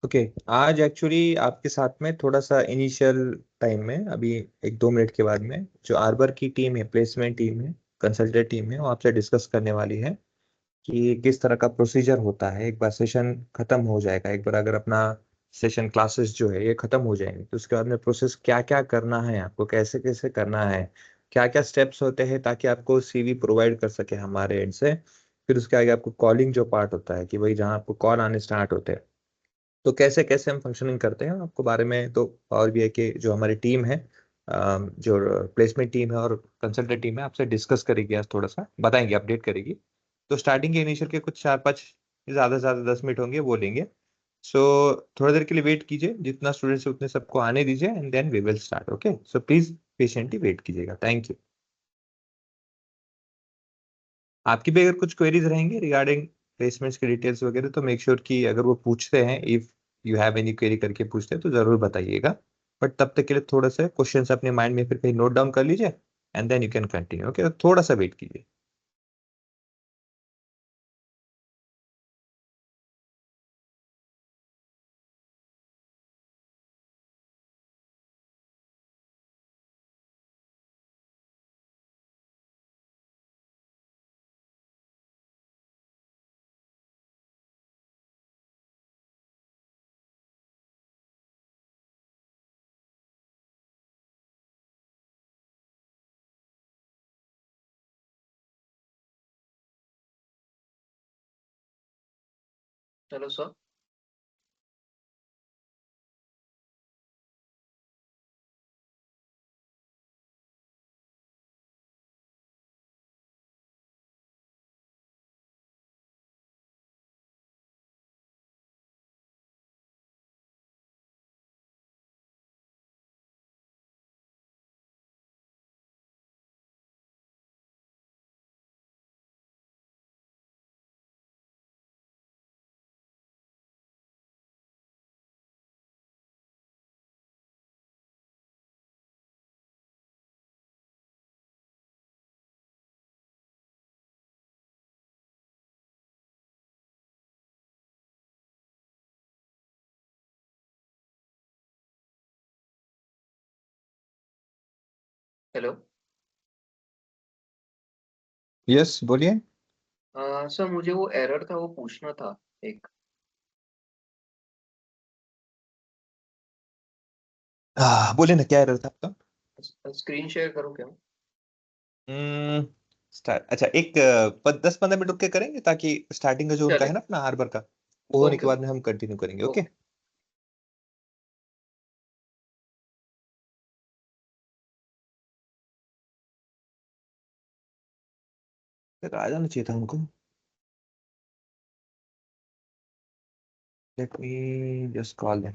Okay. आज actually आपके साथ में थोड़ा सा इनिशियल टाइम में, अभी 1-2 मिनट के बाद में, जो आर्बर की टीम है, प्लेसमेंट टीम है, कंसल्टेंट टीम है, वो आपसे डिस्कस करने वाली है कि किस तरह का प्रोसीजर होता है। एक बार सेशन खत्म हो जाएगा, एक बार अगर अपना सेशन क्लासेस जो है ये खत्म हो जाएंगे, तो उसके बाद में प्रोसेस क्या क्या करना है, आपको कैसे कैसे करना है, क्या क्या स्टेप्स होते हैं ताकि आपको सीवी प्रोवाइड कर सके हमारे एंड से। फिर उसके आगे आपको कॉलिंग जो पार्ट होता है कि भाई जहाँ आपको कॉल आने स्टार्ट होते हैं, तो कैसे कैसे हम फंक्शनिंग करते हैं आपको बारे में। तो और भी है कि जो हमारी टीम है, जो प्लेसमेंट टीम है और कंसल्टेंट टीम है, आपसे डिस्कस करेगी, आज थोड़ा सा बताएंगे, अपडेट करेगी। तो स्टार्टिंग के इनिशियल के कुछ 4-5, ज़्यादा से ज़्यादा 10 मिनट होंगे, वो लेंगे। सो थोड़ा देर के लिए वेट कीजिए, जितना स्टूडेंट्स है उतने सबको आने दीजिए, and then we will start. Okay, so please patiently wait कीजिएगा। Thank you. आपकी भी अगर कुछ क्वेरीज रहेंगे रिगार्डिंग प्लेसमेंट्स की डिटेल्स वगैरह, तो मेक श्योर कि अगर वो पूछते हैं, if you have any query करके पूछते हैं, तो जरूर बताइएगा। बट तब तक के लिए थोड़ा सा क्वेश्चंस अपने माइंड में फिर कहीं नोट डाउन कर लीजिए, and then you can continue. Okay, थोड़ा सा वेट कीजिए। चलो सर। हेलो। यस, बोलिए। सर मुझे वो एरर था वो पूछना था एक। बोलिए ना, क्या एरर था आपका। स्क्रीन शेयर करूँ क्या? हम्म स्टार्ट, अच्छा, एक 10-15 मिनट रुक के करेंगे, ताकि स्टार्टिंग का जो उनका चले। है ना अपना हार्बर का, वो होने के ओके बाद ओके। में हम कंटिन्यू करेंगे। Okay, okay. फिर आ जाना चाहिए था उनको। Let me just call them.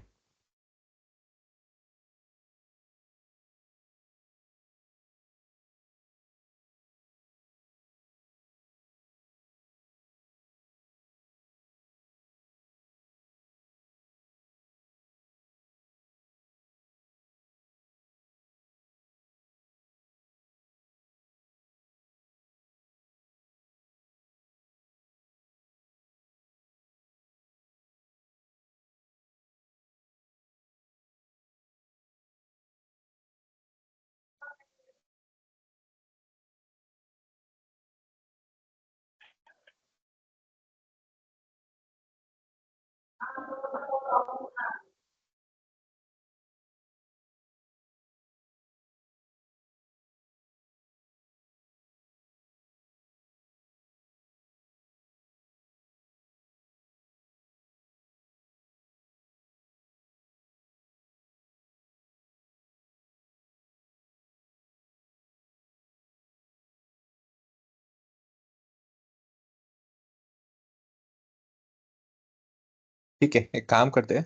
ठीक है, एक काम करते हैं,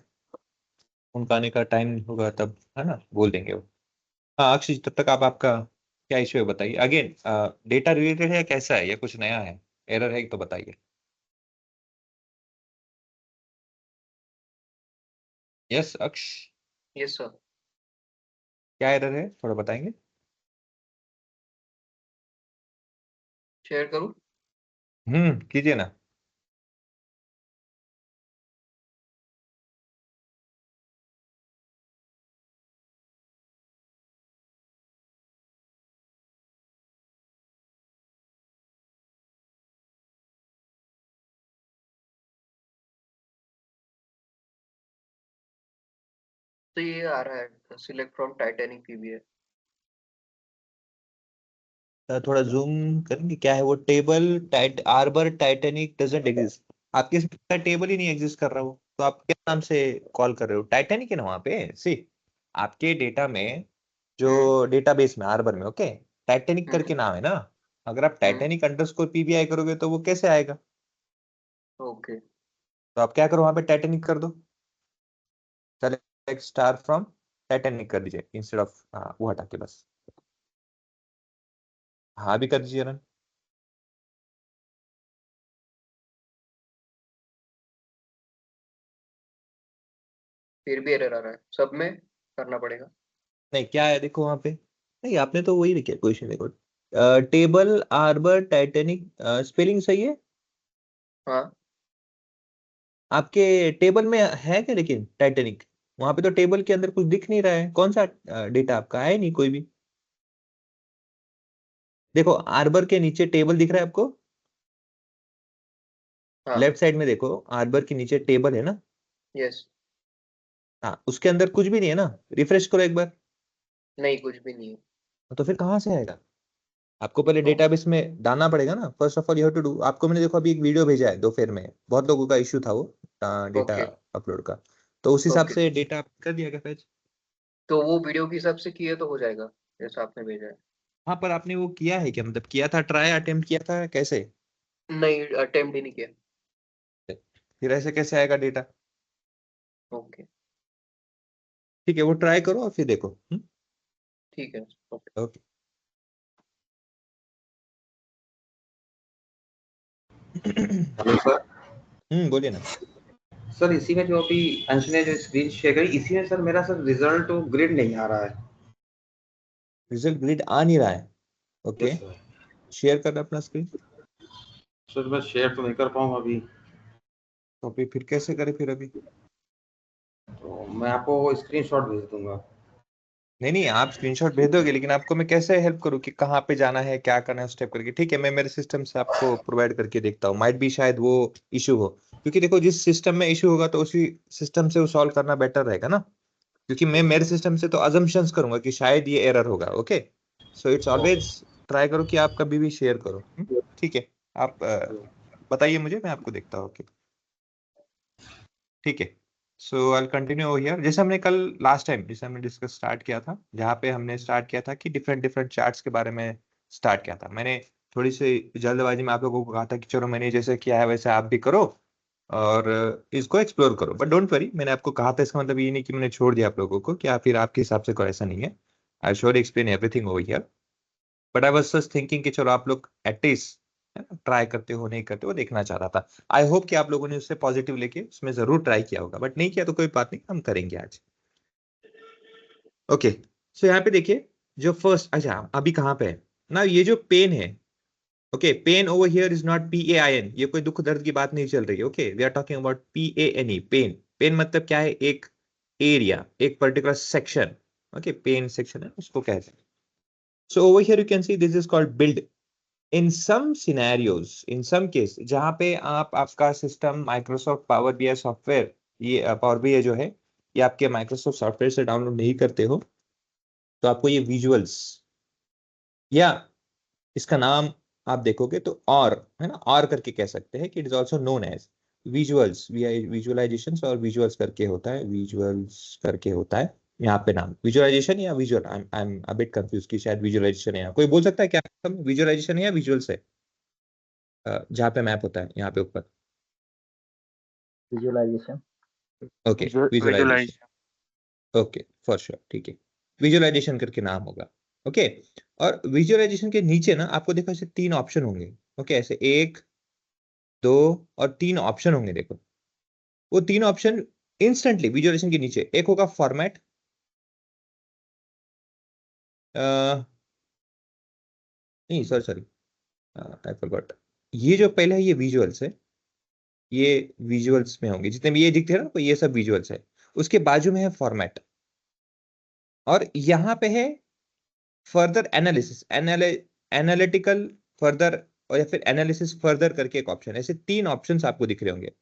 उनका आने का टाइम होगा तब, है ना, बोल देंगे वो। हाँ अक्षय, तब तक आप आपका क्या इशू है बताइए। अगेन डेटा रिलेटेड है या कैसा है, या कुछ नया है, एरर है तो बताइए। यस अक्ष, यस सर। क्या एरर है, थोड़ा बताएंगे। शेयर करूँ? कीजिए ना। तो ये आ रहा है सिलेक्ट फ्रॉम टाइटैनिक पीवीए। थोड़ा जूम करेंगे, क्या है वो table? Arbor Titanic doesn't exist. आपके इसमें टेबल ही नहीं एग्जिस्ट कर रहा हो, तो आप क्या नाम से कॉल कर रहे हो? टाइटैनिक है ना वहां पे, सी आपके डेटा में, हम्म जो डेटाबेस में आर्बर में, ओके, टाइटैनिक हम्म करके नाम है ना। अगर आप हम्म टाइटैनिक अंडरस्कोर पीबीआई करोगे तो वो कैसे आएगा? ओके। तो आप क्या करो, वहां पे टाइटैनिक कर दो, सेलेक्ट स्टार फ्रॉम टाइटैनिक कर दीजिए इंस्टेड ऑफ वो हटा के बस। हाँ भी कर दीजिए रन। फिर भी एरर आ रहा है, सब में करना पड़ेगा। नहीं, क्या है देखो वहां पे, नहीं आपने तो वही लिखा क्वेश्चन, देखो टेबल आर्बर टाइटैनिक, स्पेलिंग सही है हाँ आपके टेबल में है क्या? लेकिन टाइटैनिक वहां पे तो टेबल के अंदर कुछ दिख नहीं रहा है, कौन सा डेटा आपका है? नहीं कोई भी। देखो आर्बर के नीचे टेबल दिख रहा है आपको, हाँ। लेफ्ट साइड में देखो, आर्बर के नीचे टेबल है ना। यस। हाँ, उसके अंदर कुछ भी नहीं है ना, रिफ्रेश करो एक बार। नहीं, कुछ भी नहीं है। तो फिर कहाँ से आएगा? आपको पहले ओ, डेटाबेस में डालना पड़ेगा ना, first of all you have to do. आपको मैंने देखो अभी एक वीडियो भेजा है, 2 फेर में, बहुत लोगों का इश्यू था वो डेटा ओके अपलोड का, तो उस हिसाब ओके। से डेटा कर दिया गया फैच। तो वो वीडियो के हिसाब से किए तो हो जाएगा, जैसा आपने भेजा है। हाँ, पर आपने वो किया है क्या? मतलब किया था, ट्राई अटेम्प्ट किया था कैसे? नहीं, अटेम्प्ट ही नहीं किया। फिर ऐसे कैसे आएगा डेटा? ओके। ठीक है, वो ट्राई करो और फिर देखो। ठीक है। ओके। ओके। Hello sir. बोलिए ना। सर इसी में जो अभी अंश ने जो स्क्रीन शेयर करी, इसी में सर मेरा सर रिजल्ट ग्रिड नहीं आ रहा है। रिजल्ट ग्रिड आ नहीं रहा है? Okay, yes sir. शेयर कर अपना स्क्रीन। सर मैं शेयर तो नहीं कर पाऊंगा अभी, तो अभी फिर कैसे करें फिर अभी? तो मैं आपको स्क्रीनशॉट भेज दूंगा। नहीं नहीं, आप स्क्रीनशॉट भेज दोगे, लेकिन आपको मैं कैसे हेल्प करूँ कि कहाँ पे जाना है, क्या करना है स्टेप करके? ठीक है, मैं मेरे सिस्टम से आपको प्रोवाइड करके देखता हूँ, माइट भी शायद वो इशू हो, क्योंकि देखो जिस सिस्टम में इशू होगा तो उसी सिस्टम से वो सॉल्व करना बेटर रहेगा ना, क्योंकि मैं मेरे सिस्टम से तो अजम्पशंस करूंगा कि शायद ये एरर होगा। Okay, so it's okay. Always try करो कि आप कभी भी शेयर करो। ठीक है, आप बताइए मुझे, मैं आपको देखता हूँ। ओके, ठीक है। सो आई कंटिन्यू ओवर हियर, जैसे हमने कल लास्ट टाइम जैसे हमने डिस्कस स्टार्ट किया था, जहाँ पे हमने स्टार्ट किया था कि डिफरेंट डिफरेंट चार्ट्स के बारे में स्टार्ट किया था। मैंने थोड़ी सी जल्दबाजी में आप लोगों को कहा था कि चलो मैंने जैसे किया है वैसे आप भी करो और इसको एक्सप्लोर करो, बट डोंट वरी, मैंने आपको कहा था, इसका मतलब ये नहीं कि मैंने छोड़ दिया आप लोगों को, कि आप फिर आपके हिसाब से कोई ऐसा नहीं है। I sure explain everything over here, but I was just thinking कि चलो आप लोग एटलीस्ट ट्राई करते हो नहीं करते हो देखना चाह रहा था। आई होप कि आप लोगों ने उससे पॉजिटिव लेके उसमें जरूर ट्राई किया होगा, बट नहीं किया तो कोई बात नहीं, हम करेंगे आज। ओके, सो यहाँ पे देखिए, जो फर्स्ट, अच्छा अभी कहाँ पे है ना, ये जो पेन है, okay, pen over here is not PAIN, ये कोई दुख दर्द की बात नहीं चल रही है। Okay, we are talking about PANE, pane. Pane मतलब क्या है? एक एरिया, एक particular section. Okay, pane section है, उसको कहते हैं। So over here you can see this is called build. In some scenarios, in some case, जहां पे आप आपका system Microsoft power BI software, ये पावर बीआई जो है, ये आपके माइक्रोसॉफ्ट सॉफ्टवेयर से डाउनलोड नहीं करते हो, तो आपको ये विजुअल्स, या इसका नाम आप देखोगे तो और है ना, और करके कह सकते हैं कि it is also known as visuals, visualization और विजुअल्स करके होता है, विजुअल्स करके होता है यहाँ पे नाम, विजुअलाइजेशन या visual, I am a bit confuse कि शायद विजुअलाइजेशन है, कोई बोल सकता है क्या विजुअलाइजेशन है या विजुअल्स है? जहाँ पे मैप होता है यहाँ पे ऊपर। Visualization. Okay, visualization. Visualization. Okay, for sure, ठीक है, विजुअलाइजेशन करके नाम होगा। ओके, और विजुअलाइजेशन के नीचे ना आपको देखो ऐसे 3 ऑप्शन होंगे। ओके, ऐसे 1 2 और 3 ऑप्शन होंगे, देखो वो 3 ऑप्शन इंस्टेंटली विजुअलाइजेशन के नीचे, एक होगा फॉर्मेट, नहीं सॉरी सॉरी, आई फॉरगॉट, ये जो पहले है ये विजुअल्स है, ये विजुअल्स में होंगे जितने भी ये दिखते हैं ना, तो ये सब विजुअल्स है। उसके बाजू में है फॉर्मेट, और यहाँ पे है फर्दर एनालिसिस, एनालिटिकल फर्दर, और या फिर एनालिसिस फर्दर करके एक ऑप्शन, ऐसे 3 ऑप्शंस आपको दिख रहे होंगे।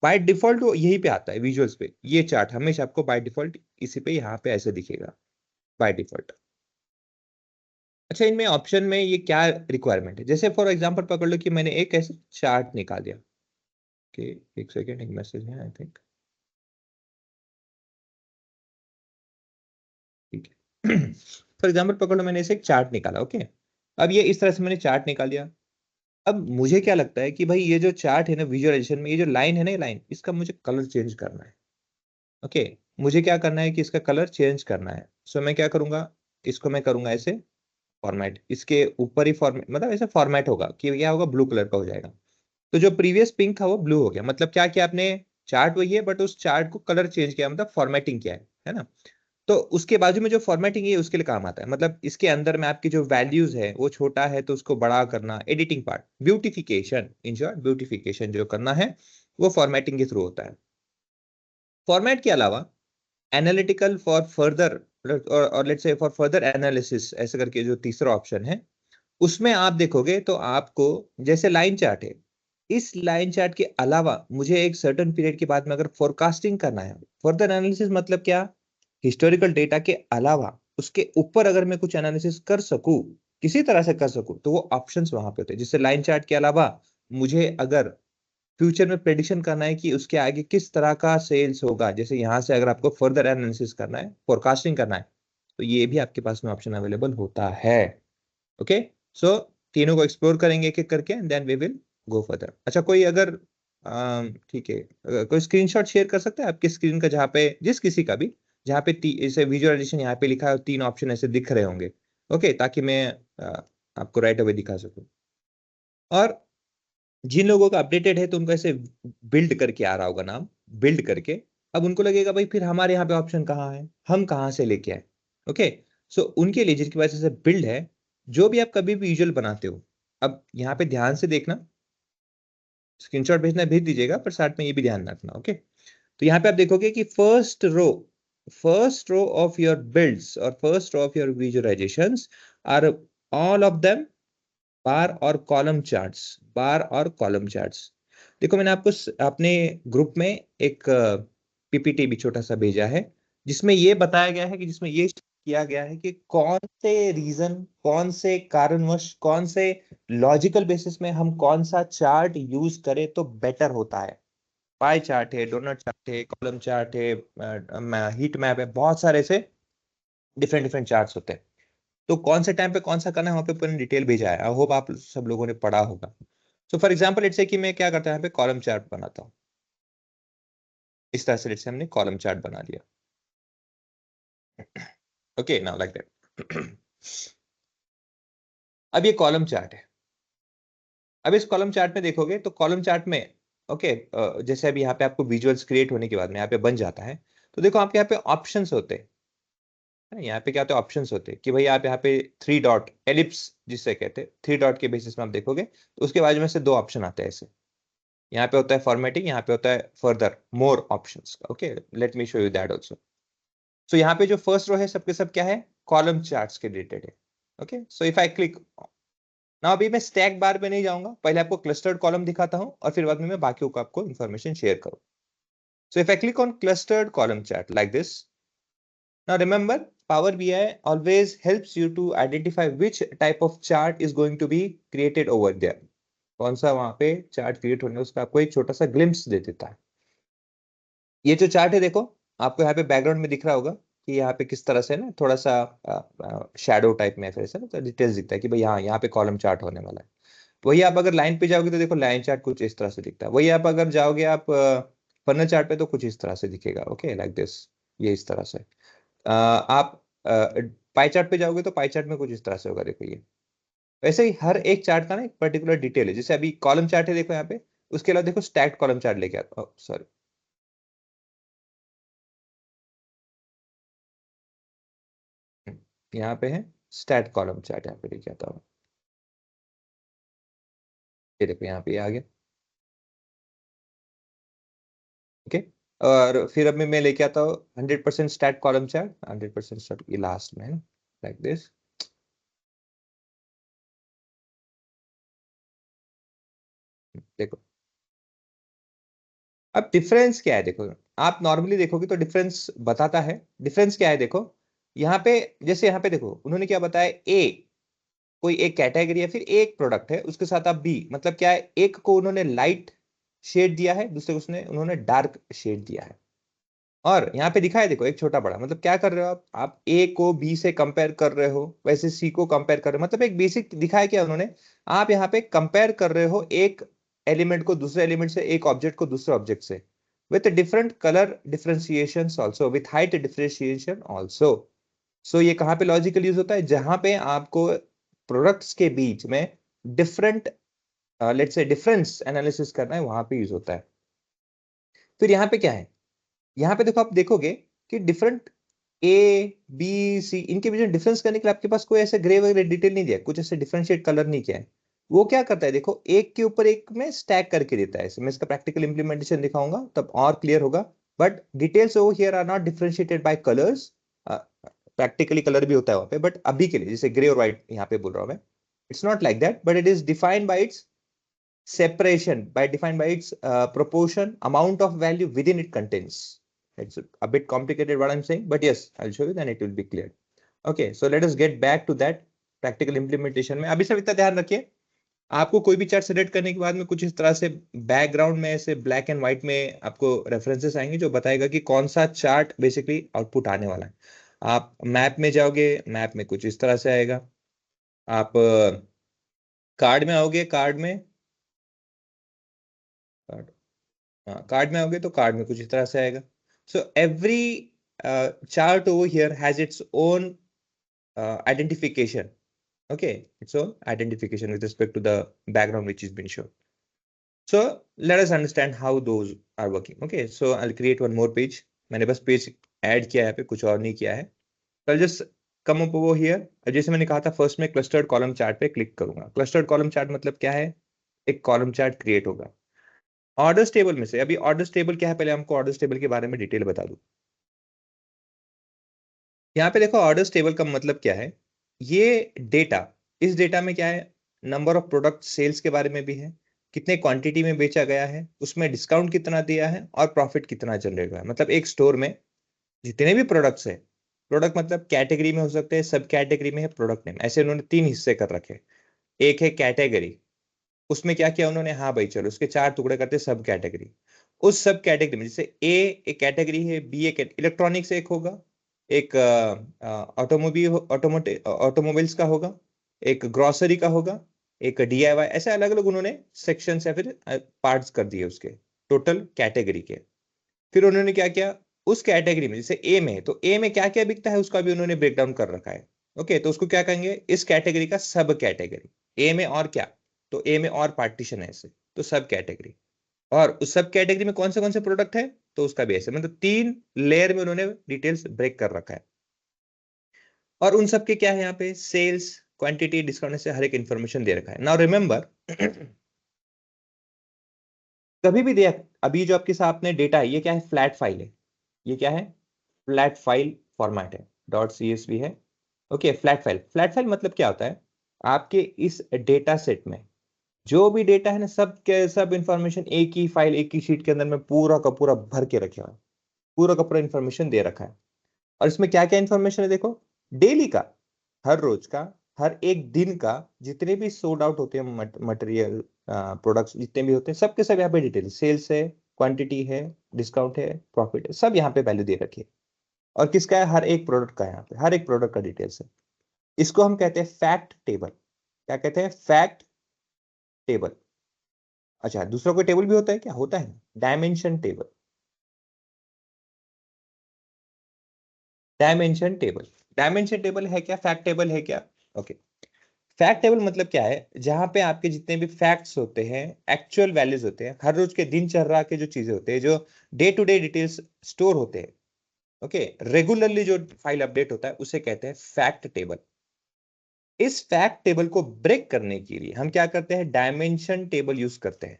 बाय डिफॉल्ट वो यही पे आता है विजुअल्स पे, ये चार्ट हमेशा आपको बाय डिफॉल्ट इसी पे यहाँ पे ऐसे दिखेगा बाय डिफॉल्ट। अच्छा, इनमें ऑप्शन में ये क्या रिक्वायरमेंट है, जैसे फॉर एग्जांपल पकड़ लो कि मैंने एक ऐसे चार्ट निकाल दिया कि एक सेकेंड, एक मैसेज है आई थिंक, ठीक है। फॉर एग्जांपल पकड़ लो मैंने इसे एक चार्ट निकाला, ओके। अब ये इस तरह से मैंने चार्ट निकाल दिया। अब मुझे क्या लगता है कि भाई ये जो चार्ट है ना विजुअलाइजेशन में, ये जो लाइन है ना, ये लाइन, इसका मुझे कलर चेंज करना है, ओके। मुझे क्या करना है कि इसका कलर चेंज करना है। सो मैं क्या करूंगा, इसको मैं करूंगा ऐसे फॉर्मेट, इसके ऊपर ही फॉर्मेट, मतलब ऐसे फॉर्मेट होगा कि क्या होगा, ब्लू कलर का हो जाएगा। तो जो प्रीवियस पिंक था वो ब्लू हो गया, मतलब क्या किया आपने, चार्ट वही है बट उस चार्ट को कलर चेंज किया, मतलब फॉर्मेटिंग किया है ना। तो उसके बाजू में जो फॉर्मेटिंग है उसके लिए काम आता है, मतलब इसके अंदर में आपकी जो वैल्यूज है वो छोटा है तो उसको बड़ा करना, editing part, beautification, in short beautification जो करना है वो फॉर्मेटिंग के थ्रू होता है। फॉर्मेट के अलावा एनालिटिकल फॉर फर्दर, और लेट्स से फॉर फर्दर एनालिसिस ऐसे करके जो तीसरा ऑप्शन है, उसमें आप देखोगे तो आपको जैसे लाइन चार्ट है, इस लाइन चार्ट के अलावा मुझे एक सर्टेन पीरियड के बाद में अगर फोरकास्टिंग करना है, फर्दर एनालिसिस मतलब क्या, हिस्टोरिकल डेटा के अलावा उसके ऊपर अगर मैं कुछ एनालिसिस कर सकूं, किसी तरह से कर सकूं, तो वो ऑप्शंस वहां पे होते हैं। जैसे लाइन चार्ट के अलावा मुझे अगर फ्यूचर में प्रेडिक्शन करना है कि उसके आगे किस तरह का सेल्स होगा, जैसे यहां से अगर आपको फर्दर एनालिसिस करना है, फोरकास्टिंग करना है, तो ये भी आपके पास में ऑप्शन अवेलेबल होता है, ओके। सो तीनों को एक्सप्लोर करेंगे एक एक करके, then we will go further. अच्छा, कोई अगर ठीक है, कोई स्क्रीनशॉट शेयर कर सकता है आपकी स्क्रीन का, जहाँ पे जिस किसी का भी, जहाँ पे इसे विजुअलाइजेशन यहाँ पे लिखा है और तीन ऑप्शन ऐसे दिख रहे होंगे, ओके, ताकि मैं आपको राइट अवे दिखा सकूं। और जिन लोगों का अपडेटेड है तो उनको ऐसे बिल्ड करके आ रहा होगा नाम, बिल्ड करके। अब उनको लगेगा भाई फिर हमारे यहाँ पे ऑप्शन कहाँ है, हम कहाँ से लेके आए, ओके। सो उनके लिए जिनकी वजह से बिल्ड है, जो भी आप कभी भी विजुअल बनाते हो, अब यहाँ पे ध्यान से देखना, स्क्रीनशॉट भेजना भेज दीजिएगा पर साथ में ये भी ध्यान रखना, ओके। तो यहाँ पे आप देखोगे कि first row of your builds और first row of your visualisations are all of them bar और कॉलम चार्ट्स, बार और कॉलम चार्ट्स। देखो मैंने आपको अपने ग्रुप में एक पीपीटी भी छोटा सा भेजा है, जिसमें ये बताया गया है कि जिसमें ये किया गया है कि कौन से रीजन, कौन से कारणवश, कौन से लॉजिकल बेसिस में हम कौन सा चार्ट यूज करें तो बेटर होता है। पाई चार्ट है, डोनट चार्ट है, कॉलम चार्ट है, हीट मैप है, बहुत सारे से डिफरेंट डिफरेंट चार्ट्स होते हैं। तो कौन से टाइम पे कौन सा करना है वहां पे पूरी डिटेल भेजा है, आई होप आप सब लोगों ने पढ़ा होगा। So for example let's say कि मैं क्या करता हूँ, यहाँ पे कॉलम चार्ट बनाता हूँ, इस तरह से लेट्स से हमने कॉलम चार्ट बना लिया, ओके, नाउ लाइक दैट। अब ये कॉलम चार्ट है। अब इस कॉलम चार्ट में देखोगे तो कॉलम चार्ट में, ओके, जैसे अभी यहाँ पे आपको विजुअल्स क्रिएट होने के बाद में यहाँ पे बन जाता है, तो देखो आपके यहाँ पे ऑप्शंस होते हैं, है ना? यहाँ पे क्या होते हैं, ऑप्शंस होते हैं कि भाई आप यहाँ पे थ्री डॉट एलिप्स जिससे कहते हैं, थ्री डॉट के बेसिस में आप देखोगे तो उसके बाजू में से दो ऑप्शन आते हैं ऐसे, यहाँ पे होता है फॉर्मेटिंग, यहाँ पे होता है further more options, okay. Let me show you that also. So यहाँ पे जो फर्स्ट रो है सबके सब क्या है, कॉलम चार्ट्स के रिलेटेड है, okay. So if I click ना, अभी मैं स्टैक बार पे नहीं जाऊंगा, पहले आपको क्लस्टर्ड कॉलम दिखाता हूं और फिर बाद में मैं बाकी को आपको इन्फॉर्मेशन शेयर करूं। So if I click on clustered column chart like this, now remember, Power BI always helps you to identify which type of chart is going to be created over there, कौन सा वहां पे chart create होने उसका आपको एक छोटा सा ग्लिम्स दे देता है। ये जो चार्ट है देखो, आपको यहाँ पे बैकग्राउंड में दिख रहा होगा कि यहाँ पे किस तरह से ना थोड़ा सा शैडो टाइप में फिर से ना तो डिटेल्स दिखता है कि भाई हाँ यहाँ पे कॉलम चार्ट होने वाला है। वही आप अगर लाइन पे जाओगे तो देखो लाइन चार्ट कुछ इस तरह से दिखता है, वही आप अगर जाओगे आप फनल चार्ट पे तो कुछ इस तरह से दिखेगा, ओके, लाइक दिस, ये इस तरह से। आप पाई चार्ट पे जाओगे तो पाई चार्ट में कुछ इस तरह से होगा, देखो ये। वैसे ही हर एक चार्ट का ना एक पर्टिकुलर डिटेल है, जैसे अभी कॉलम चार्ट है देखो यहाँ पे, उसके अलावा देखो स्टैक्ड कॉलम चार्ट लेके आता, सॉरी, यहाँ पे है स्टैट कॉलम चार्ट, यहाँ पे लेके आता हूँ, ये देखो यहाँ पे ये आ गया, ओके। और फिर अब मैं लेके आता हूँ 100% स्टैट कॉलम चार्ट, 100% स्टैट, ये लास्ट में है लाइक दिस, देखो अब डिफरेंस क्या है देखो, आप नॉर्मली देखोगे तो डिफरेंस बताता है। डिफरेंस क्या है देखो, यहाँ पे जैसे यहाँ पे देखो उन्होंने क्या बताया, ए कोई एक कैटेगरी है, फिर एक प्रोडक्ट है, उसके साथ आप बी, मतलब क्या है, एक को उन्होंने लाइट शेड दिया है, दूसरे को उन्होंने डार्क शेड दिया है। और यहाँ पे दिखा है देखो एक छोटा बड़ा, मतलब क्या कर रहे हो आप ए को बी से कंपेयर कर रहे हो, वैसे सी को कंपेयर कर रहे हो, मतलब एक बेसिक दिखाया क्या उन्होंने, आप यहाँ पे कंपेयर कर रहे हो एक एलिमेंट को दूसरे एलिमेंट से, एक ऑब्जेक्ट को दूसरे ऑब्जेक्ट से, with different colour differentiation also, with height differentiation also. So ये कहाँ पे लॉजिकल यूज होता है, जहां पे आपको प्रोडक्ट्स के बीच में different let's say difference analysis करना है, वहां पे यूज होता है। फिर यहाँ पे क्या है, यहाँ पे देखो आप देखोगे कि डिफरेंट ए बी सी, इनके बीच में डिफरेंस करने के लिए आपके पास कोई ऐसे ग्रे वगैरह डिटेल नहीं दिया, कुछ ऐसे डिफरेंशिएट कलर नहीं किया है। वो क्या करता है देखो, एक के ऊपर एक में स्टैक करके देता है। मैं इसका प्रैक्टिकल इंप्लीमेंटेशन दिखाऊंगा तब और क्लियर होगा, but details over here are not differentiated by colours. Practically colour भी होता है वहां पे, बट अभी के लिए जैसे ग्रे और व्हाइट यहाँ पे बोल रहा हूं मैं, it's not like that, but it is defined by it's separation, by defined by its proportion amount of value within it contains. It's a bit complicated what I'm saying, but yes, I'll show you, then it will be clear. Okay, so let us get back to that practical implementation में। अभी सब इतना ध्यान रखिए, आपको कोई भी chart select करने के बाद में कुछ इस तरह से बैकग्राउंड में ऐसे ब्लैक एंड व्हाइट में आपको रेफरेंसेस आएंगे जो बताएगा कि कौन सा चार्ट बेसिकली आउटपुट आने वाला है। आप मैप में जाओगे, मैप में कुछ इस तरह से आएगा। आप कार्ड में आओगे, कार्ड में कार्ड में आओगे तो कार्ड में कुछ इस तरह से आएगा। So every chart over here has its own identification. Okay, its own identification with respect to the background which is been shown. So let us understand how those are working. Okay, so I'll create one more page. मैंने बस page add किया है, पे कुछ और नहीं किया है। I'll just come up over here. जैसे मैंने कहा था, फर्स्ट में क्लस्टर्ड कॉलम चार्ट पे क्लिक करूंगा। क्लस्टर्ड कॉलम चार्ट मतलब क्या है, एक कॉलम चार्ट क्रिएट होगा ऑर्डर्स टेबल में से। अभी ऑर्डर्स टेबल क्या है, पहले हमको ऑर्डर्स टेबल के बारे में डिटेल बता दूं। यहाँ पे देखो ऑर्डर्स टेबल का मतलब क्या है, ये डेटा, इस डेटा में क्या है, नंबर ऑफ प्रोडक्ट सेल्स के बारे में भी है, कितने क्वांटिटी में बेचा गया है, उसमें डिस्काउंट कितना दिया है, और प्रॉफिट कितना जनरेट हुआ है। मतलब एक स्टोर में जितने भी प्रोडक्ट्स है, प्रोडक्ट मतलब कैटेगरी में हो सकते हैं, सब कैटेगरी में है प्रोडक्ट नेम, ऐसे उन्होंने तीन हिस्से कर रखे। एक है कैटेगरी, उसमें क्या किया उन्होंने, हाँ भाई चलो उसके चार टुकड़े करते सब कैटेगरी। उस सब कैटेगरी में जैसे ए एक कैटेगरी है, बी एक इलेक्ट्रॉनिक्स एक होगा, एक ऑटोमोबाइल्स का होगा, एक ग्रोसरी का होगा, एक डीआईवाई, ऐसे अलग अलग उन्होंने सेक्शन या फिर पार्ट्स कर दिए उसके टोटल कैटेगरी के। फिर उन्होंने क्या किया, उस कैटेगरी में जैसे ए में है तो ए में क्या क्या बिकता है उसका भी उन्होंने ब्रेक डाउन कर रखा है। ओके, तो उसको क्या कहेंगे, इस कैटेगरी का सब कैटेगरी। ए में और क्या, तो ए में और पार्टीशन है ऐसे, तो सब कैटेगरी। और उस सब कैटेगरी में कौन से प्रोडक्ट है, तो उसका भी ऐसे, मतलब तीन लेयर में उन्होंने डिटेल्स ब्रेक कर रखा है। और उन सब के क्या है, यहाँ पे सेल्स, क्वांटिटी, डिस्काउंट से हर एक इंफॉर्मेशन दे रखा है। नाउ रिमेंबर, कभी भी देख, अभी जो आपके सामने डेटा है ये क्या है, फ्लैट फाइल है। ये क्या है, फ्लैट फाइल फॉर्मेट है, डॉट सीएसवी है। Okay, flat file, flat file मतलब क्या होता है, आपके इस डेटा सेट में जो भी डेटा है ना, सब के सब इंफॉर्मेशन एक ही फाइल, एक ही शीट के अंदर में पूरा का पूरा भर के रखा है, पूरा का पूरा इंफॉर्मेशन दे रखा है। और इसमें क्या क्या इंफॉर्मेशन है देखो, डेली का, हर रोज का, हर एक दिन का, जितने भी सोल्ड आउट होते हैं मटेरियल, प्रोडक्ट्स जितने भी होते हैं, सबके सब यहाँ पे डिटेल, सेल्स है, क्वांटिटी है, डिस्काउंट है, प्रॉफिट है, सब यहाँ पे वैल्यू दे रखी है। और किसका है, हर एक प्रोडक्ट का, यहाँ पे हर एक प्रोडक्ट का डिटेल्स है। इसको हम कहते हैं फैक्ट टेबल। क्या कहते हैं, फैक्ट टेबल। अच्छा, दूसरा कोई टेबल भी होता है क्या, होता है, dimension table. Dimension table, dimension table है क्या, फैक्ट टेबल है क्या। ओके, फैक्ट टेबल मतलब क्या है, जहां पे आपके जितने भी फैक्ट्स होते हैं, एक्चुअल वैल्यूज होते हैं, हर रोज के दिनचर्या के जो चीजें होते हैं, जो day to day details store होते हैं, ओके, रेगुलरली जो फाइल अपडेट होता है, उसे कहते हैं फैक्ट टेबल। इस फैक्ट टेबल को ब्रेक करने के लिए हम क्या करते हैं, डायमेंशन टेबल यूज करते हैं।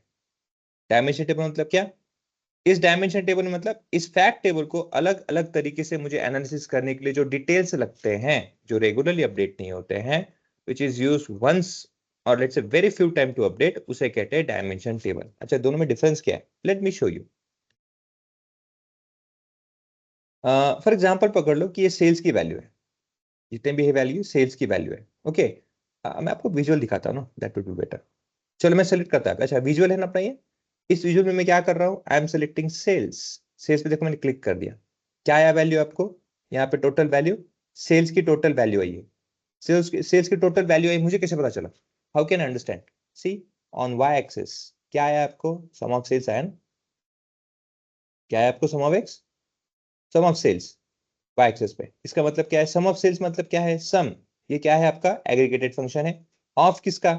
डायमेंशन टेबल मतलब क्या, इस डायमेंशन टेबल में मतलब इस फैक्ट टेबल को अलग अलग तरीके से मुझे एनालिसिस करने के लिए जो डिटेल्स लगते हैं, जो रेगुलरली अपडेट नहीं होते हैं, which is use once or let's say very few time to update, उसे कहते हैं डायमेंशन टेबल। अच्छा, दोनों में डिफरेंस क्या है, late me show you. For example पकड़ लो कि ये सेल्स की वैल्यू है, जितने भी है वैल्यू सेल्स की वैल्यू है। ओके, मैं आपको विजुअल दिखाता हूँ ना, दैट वुड बी बेटर। चलो मैं सेलेक्ट करता है, अच्छा विजुअल है ना अपना ये। इस विजुअल में मैं क्या कर रहा हूँ, I am selecting sales. Sales पे देखो मैंने क्लिक कर दिया, क्या आया वैल्यू आपको यहाँ पे, टोटल वैल्यू, सेल्स की टोटल वैल्यू आई है। सेल्स की टोटल वैल्यू आई, मुझे कैसे पता चला, how can I understand? See on Y axis क्या आया आपको, सम ऑफ सेल्स आया ना, क्या है आपको, sum of X, sum of sales Y axis पे। इसका मतलब क्या है, सम ऑफ सेल्स मतलब क्या है, सम, ये क्या है आपका एग्रीगेटेड फंक्शन है ऑफ किसका,